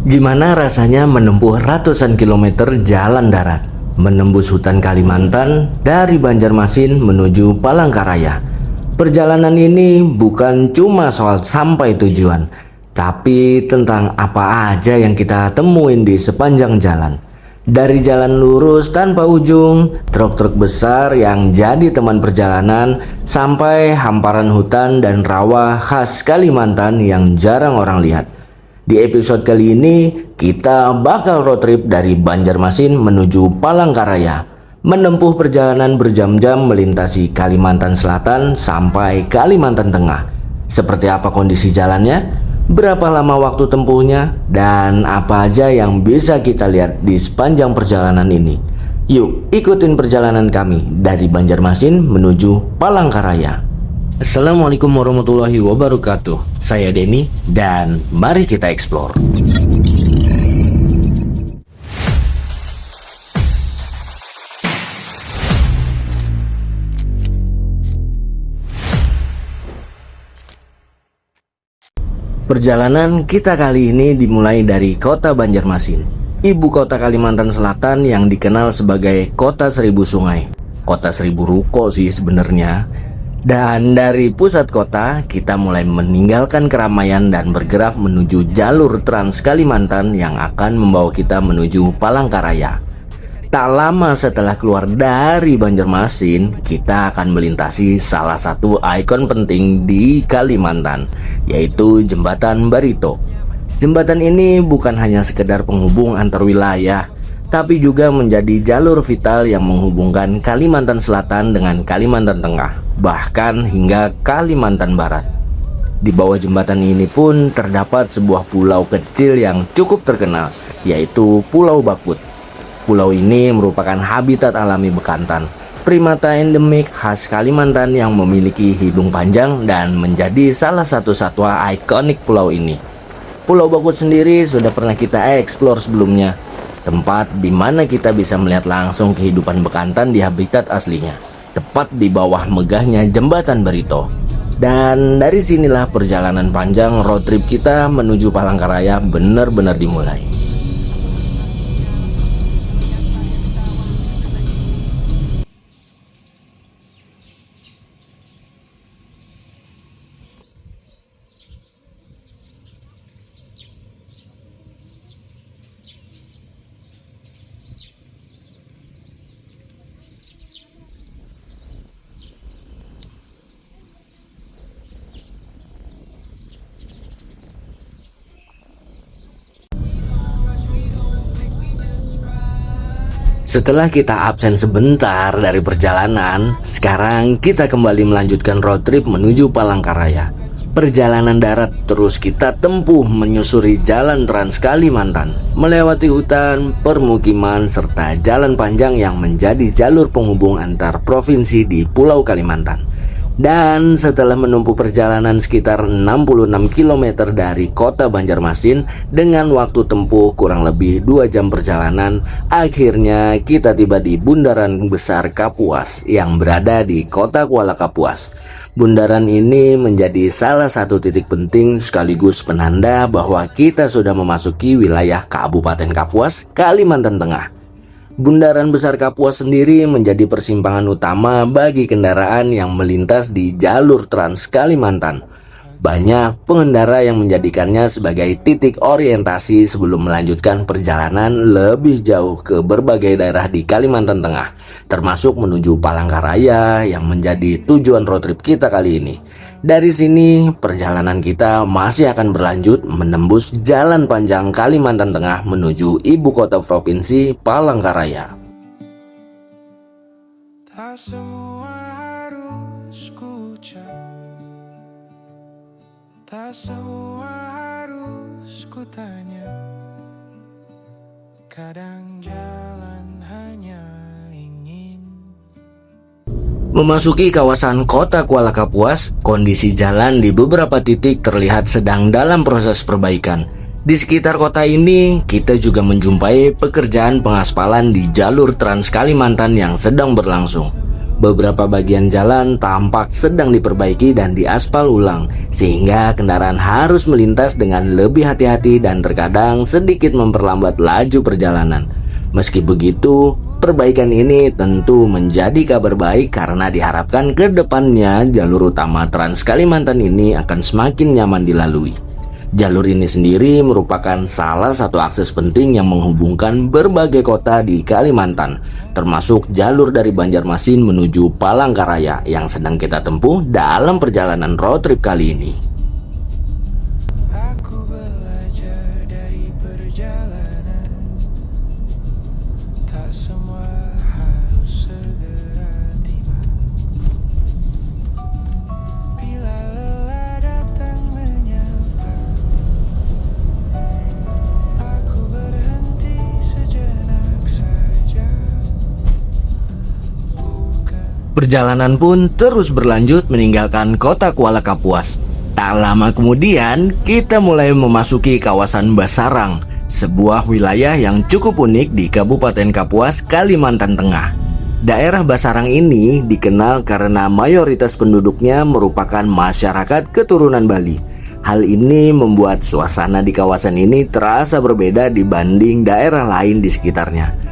Gimana rasanya menempuh ratusan kilometer jalan darat, menembus hutan Kalimantan dari Banjarmasin menuju Palangkaraya? Perjalanan ini bukan cuma soal sampai tujuan, tapi tentang apa aja yang kita temuin di sepanjang jalan. Dari jalan lurus tanpa ujung, truk-truk besar yang jadi teman perjalanan, sampai hamparan hutan dan rawa khas Kalimantan yang jarang orang lihat. Di episode kali ini, kita bakal road trip dari Banjarmasin menuju Palangkaraya, menempuh perjalanan berjam-jam melintasi Kalimantan Selatan sampai Kalimantan Tengah. Seperti apa kondisi jalannya, berapa lama waktu tempuhnya, dan apa aja yang bisa kita lihat di sepanjang perjalanan ini. Yuk, ikutin perjalanan kami dari Banjarmasin menuju Palangkaraya. Assalamualaikum warahmatullahi wabarakatuh. Saya Denny dan mari kita explore. Perjalanan kita kali ini dimulai dari kota Banjarmasin, ibu kota Kalimantan Selatan yang dikenal sebagai kota seribu sungai, kota seribu ruko sih sebenarnya. Dan dari pusat kota, kita mulai meninggalkan keramaian dan bergerak menuju jalur Trans Kalimantan yang akan membawa kita menuju Palangkaraya. Tak lama setelah keluar dari Banjarmasin, kita akan melintasi salah satu ikon penting di Kalimantan, yaitu Jembatan Barito. Jembatan ini bukan hanya sekedar penghubung antar wilayah, tapi juga menjadi jalur vital yang menghubungkan Kalimantan Selatan dengan Kalimantan Tengah, bahkan hingga Kalimantan Barat. Di bawah jembatan ini pun terdapat sebuah pulau kecil yang cukup terkenal, yaitu Pulau Bakut. Pulau ini merupakan habitat alami bekantan, primata endemik khas Kalimantan yang memiliki hidung panjang dan menjadi salah satu satwa ikonik pulau ini. Pulau Bakut sendiri sudah pernah kita eksplor sebelumnya, tempat di mana kita bisa melihat langsung kehidupan bekantan di habitat aslinya, tepat di bawah megahnya Jembatan Barito. Dan dari sinilah perjalanan panjang road trip kita menuju Palangkaraya benar-benar dimulai. Setelah kita absen sebentar dari perjalanan, sekarang kita kembali melanjutkan road trip menuju Palangkaraya. Perjalanan darat terus kita tempuh menyusuri jalan Trans Kalimantan, melewati hutan, permukiman, serta jalan panjang yang menjadi jalur penghubung antar provinsi di Pulau Kalimantan. Dan setelah menempuh perjalanan sekitar 66 km dari kota Banjarmasin dengan waktu tempuh kurang lebih 2 jam perjalanan, akhirnya kita tiba di Bundaran Besar Kapuas yang berada di kota Kuala Kapuas. Bundaran ini menjadi salah satu titik penting sekaligus penanda bahwa kita sudah memasuki wilayah Kabupaten Kapuas, Kalimantan Tengah. Bundaran Besar Kapuas sendiri menjadi persimpangan utama bagi kendaraan yang melintas di jalur Trans Kalimantan. Banyak pengendara yang menjadikannya sebagai titik orientasi sebelum melanjutkan perjalanan lebih jauh ke berbagai daerah di Kalimantan Tengah, termasuk menuju Palangkaraya yang menjadi tujuan road trip kita kali ini. Dari sini, perjalanan kita masih akan berlanjut menembus jalan panjang Kalimantan Tengah menuju ibu kota provinsi Palangkaraya. Tak semua harus kuucap, tak semua harus kutanya. Kadang jalan hanya ingin. Memasuki kawasan kota Kuala Kapuas, kondisi jalan di beberapa titik terlihat sedang dalam proses perbaikan. Di sekitar kota ini, kita juga menjumpai pekerjaan pengaspalan di jalur Trans Kalimantan yang sedang berlangsung. Beberapa bagian jalan tampak sedang diperbaiki dan diaspal ulang, sehingga kendaraan harus melintas dengan lebih hati-hati dan terkadang sedikit memperlambat laju perjalanan. Meski begitu, perbaikan ini tentu menjadi kabar baik karena diharapkan ke depannya jalur utama Trans Kalimantan ini akan semakin nyaman dilalui. Jalur ini sendiri merupakan salah satu akses penting yang menghubungkan berbagai kota di Kalimantan, termasuk jalur dari Banjarmasin menuju Palangkaraya yang sedang kita tempuh dalam perjalanan road trip kali ini. Aku belajar dari perjalanan. Tak semua harus segera tiba. Bila lelah datang menyapa, aku berhenti sejenak saja. Perjalanan pun terus berlanjut meninggalkan kota Kuala Kapuas. Tak lama kemudian, kita mulai memasuki kawasan Basarang, sebuah wilayah yang cukup unik di Kabupaten Kapuas, Kalimantan Tengah. Daerah Basarang ini dikenal karena mayoritas penduduknya merupakan masyarakat keturunan Bali. Hal ini membuat suasana di kawasan ini terasa berbeda dibanding daerah lain di sekitarnya.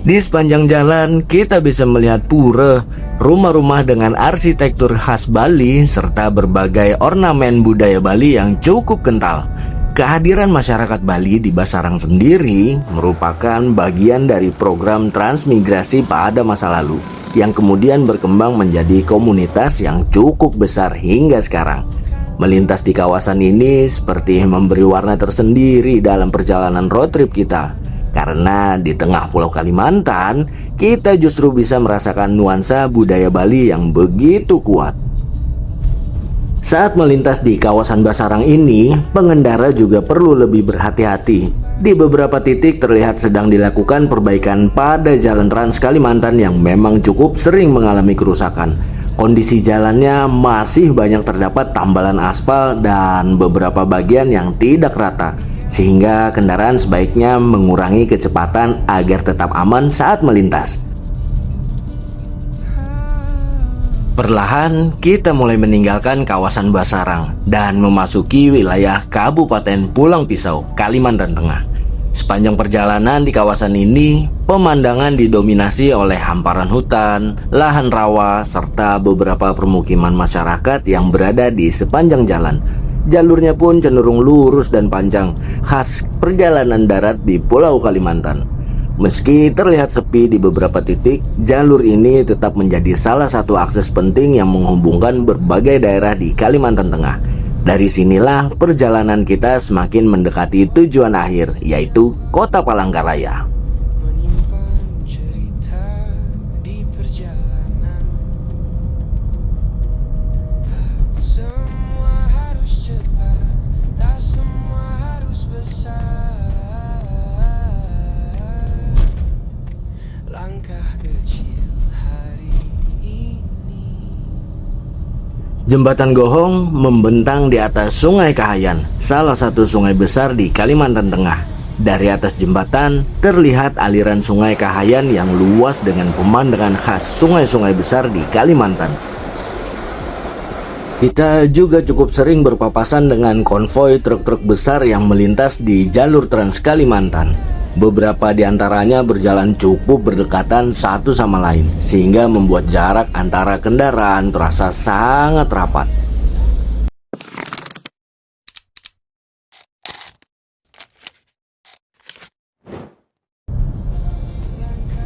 Di sepanjang jalan, kita bisa melihat pura, rumah-rumah dengan arsitektur khas Bali, serta berbagai ornamen budaya Bali yang cukup kental. Kehadiran masyarakat Bali di Basarang sendiri merupakan bagian dari program transmigrasi pada masa lalu, yang kemudian berkembang menjadi komunitas yang cukup besar hingga sekarang. Melintas di kawasan ini seperti memberi warna tersendiri dalam perjalanan road trip kita. Karena di tengah Pulau Kalimantan, kita justru bisa merasakan nuansa budaya Bali yang begitu kuat. Saat melintas di kawasan Basarang ini, pengendara juga perlu lebih berhati-hati. Di beberapa titik terlihat sedang dilakukan perbaikan pada jalan Trans Kalimantan yang memang cukup sering mengalami kerusakan. Kondisi jalannya masih banyak terdapat tambalan aspal dan beberapa bagian yang tidak rata, sehingga kendaraan sebaiknya mengurangi kecepatan agar tetap aman saat melintas. Perlahan kita mulai meninggalkan kawasan Basarang dan memasuki wilayah Kabupaten Pulang Pisau, Kalimantan Tengah. Sepanjang perjalanan di kawasan ini, pemandangan didominasi oleh hamparan hutan, lahan rawa, serta beberapa permukiman masyarakat yang berada di sepanjang jalan. Jalurnya pun cenderung lurus dan panjang, khas perjalanan darat di Pulau Kalimantan. Meski terlihat sepi di beberapa titik, jalur ini tetap menjadi salah satu akses penting yang menghubungkan berbagai daerah di Kalimantan Tengah. Dari sinilah perjalanan kita semakin mendekati tujuan akhir, yaitu Kota Palangkaraya. Menyimpan cerita di perjalanan. Tak semua harus cepat, tak semua harus besar. Langkah kecil hari ini. Jembatan Gohong membentang di atas Sungai Kahayan, salah satu sungai besar di Kalimantan Tengah. Dari atas jembatan, terlihat aliran Sungai Kahayan yang luas dengan pemandangan khas sungai-sungai besar di Kalimantan. Kita juga cukup sering berpapasan dengan konvoi truk-truk besar yang melintas di jalur Trans Kalimantan. Beberapa di antaranya berjalan cukup berdekatan satu sama lain, sehingga membuat jarak antara kendaraan terasa sangat rapat.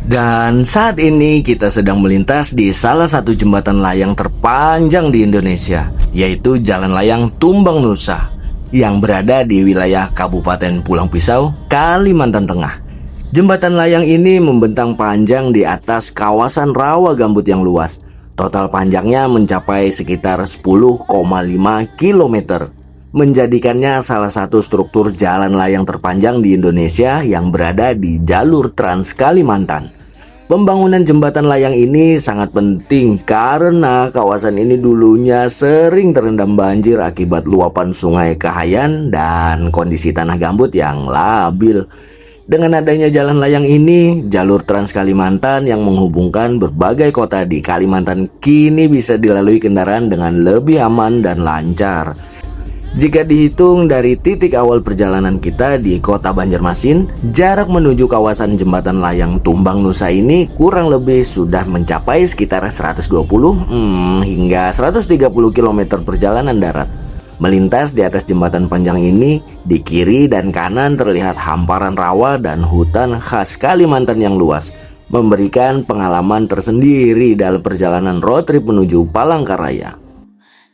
Dan saat ini kita sedang melintas di salah satu jembatan layang terpanjang di Indonesia, yaitu Jalan Layang Tumbang Nusa, yang berada di wilayah Kabupaten Pulang Pisau, Kalimantan Tengah. Jembatan layang ini membentang panjang di atas kawasan rawa gambut yang luas. Total panjangnya mencapai sekitar 10,5 km, menjadikannya salah satu struktur jalan layang terpanjang di Indonesia yang berada di jalur Trans Kalimantan. Pembangunan jembatan layang ini sangat penting karena kawasan ini dulunya sering terendam banjir akibat luapan Sungai Kahayan dan kondisi tanah gambut yang labil. Dengan adanya jalan layang ini, jalur Trans Kalimantan yang menghubungkan berbagai kota di Kalimantan kini bisa dilalui kendaraan dengan lebih aman dan lancar. Jika dihitung dari titik awal perjalanan kita di kota Banjarmasin, jarak menuju kawasan jembatan layang Tumbang Nusa ini kurang lebih sudah mencapai sekitar 120 hingga 130 km perjalanan darat. Melintas di atas jembatan panjang ini, di kiri dan kanan terlihat hamparan rawa dan hutan khas Kalimantan yang luas, memberikan pengalaman tersendiri dalam perjalanan road trip menuju Palangkaraya.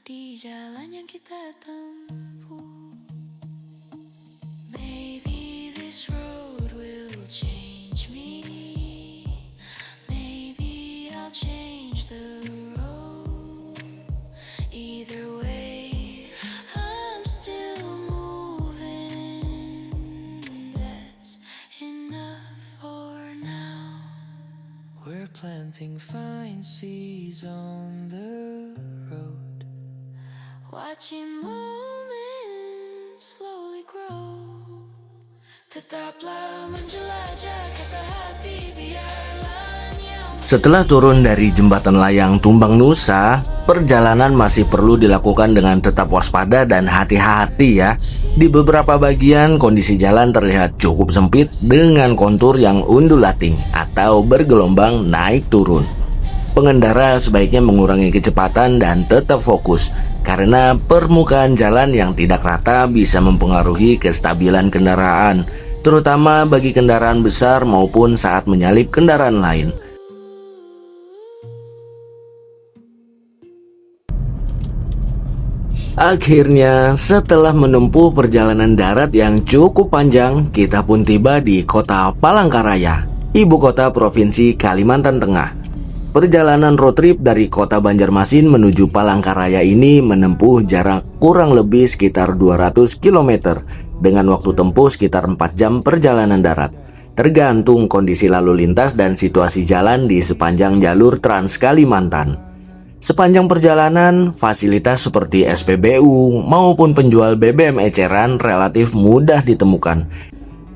Di jalan yang kita tempuh, maybe this road will change me, maybe I'll change the road. Either way, I'm still moving, that's enough for now. We're planting fine seeds on the road. Watching moments slowly grow. Tetaplah menjelajah kata hati, biarlah nyaman. Setelah turun dari jembatan layang Tumbang Nusa, perjalanan masih perlu dilakukan dengan tetap waspada dan hati-hati ya. Di beberapa bagian kondisi jalan terlihat cukup sempit dengan kontur yang undulating atau bergelombang naik turun. Pengendara sebaiknya mengurangi kecepatan dan tetap fokus karena permukaan jalan yang tidak rata bisa mempengaruhi kestabilan kendaraan, terutama bagi kendaraan besar maupun saat menyalip kendaraan lain. Akhirnya, setelah menempuh perjalanan darat yang cukup panjang, kita pun tiba di kota Palangkaraya, ibu kota Provinsi Kalimantan Tengah. Perjalanan road trip dari kota Banjarmasin menuju Palangkaraya ini menempuh jarak kurang lebih sekitar 200 km dengan waktu tempuh sekitar 4 jam perjalanan darat, tergantung kondisi lalu lintas dan situasi jalan di sepanjang jalur Trans Kalimantan. Sepanjang perjalanan, fasilitas seperti SPBU maupun penjual BBM eceran relatif mudah ditemukan,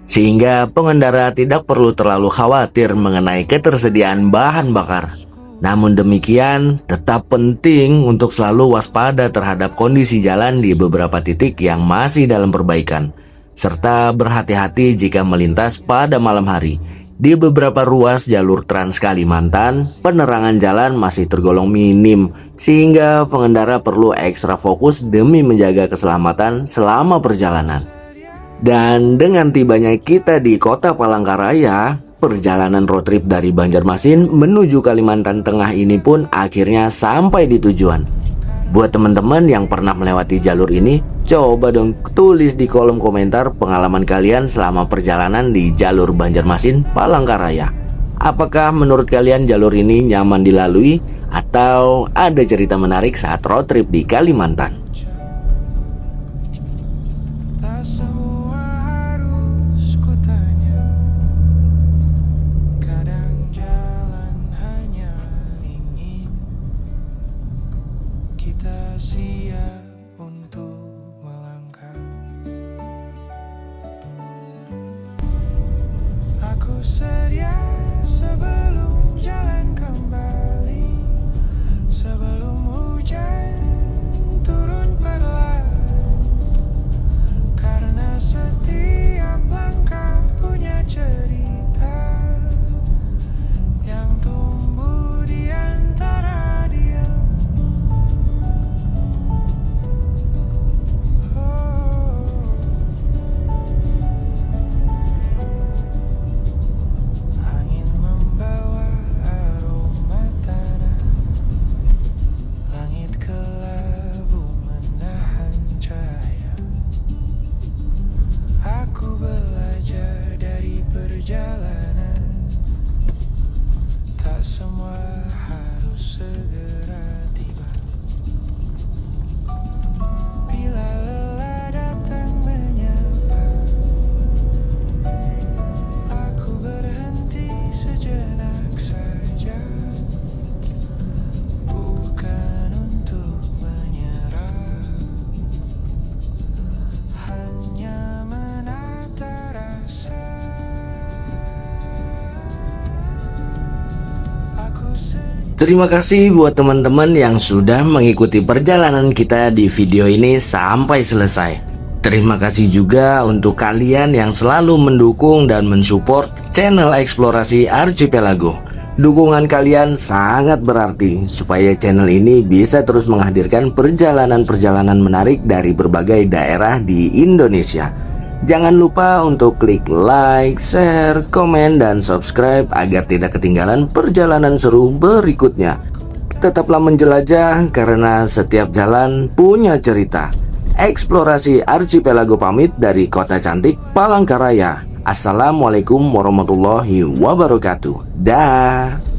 sehingga pengendara tidak perlu terlalu khawatir mengenai ketersediaan bahan bakar. Namun demikian, tetap penting untuk selalu waspada terhadap kondisi jalan di beberapa titik yang masih dalam perbaikan, serta berhati-hati jika melintas pada malam hari. Di beberapa ruas jalur Trans Kalimantan, penerangan jalan masih tergolong minim, sehingga pengendara perlu ekstra fokus demi menjaga keselamatan selama perjalanan. Dan dengan tibanya kita di kota Palangkaraya, perjalanan road trip dari Banjarmasin menuju Kalimantan Tengah ini pun akhirnya sampai di tujuan. Buat teman-teman yang pernah melewati jalur ini, coba dong tulis di kolom komentar pengalaman kalian selama perjalanan di jalur Banjarmasin Palangkaraya. Apakah menurut kalian jalur ini nyaman dilalui atau ada cerita menarik saat road trip di Kalimantan? Tak semua harus kutanya. Kadang jalan hanya ingin kita siap untuk melangkah. Aku sedia sebelum jalan kembali, sebelum hujan turun perlahan. Karena setiap langkah punya cerita yang tumbuh di antara dia. Angin membawa aroma tanah, langit kelabu menahan cahaya. Aku belajar dari perjalanan, tak semua harus segera tiba. Bila lelah datang menyapa, aku berhenti sejenak saja, bukan untuk menyerah, hanya menata rasa Terima kasih buat teman-teman yang sudah mengikuti perjalanan kita di video ini sampai selesai. Terima kasih juga untuk kalian yang selalu mendukung dan mensupport channel Eksplorasi Archipelago. Dukungan kalian sangat berarti supaya channel ini bisa terus menghadirkan perjalanan-perjalanan menarik dari berbagai daerah di Indonesia. Jangan lupa untuk klik like, share, komen, dan subscribe agar tidak ketinggalan perjalanan seru berikutnya. Tetaplah menjelajah karena setiap jalan punya cerita. Eksplorasi Archipelago pamit dari kota cantik Palangkaraya. Assalamualaikum warahmatullahi wabarakatuh. Dah.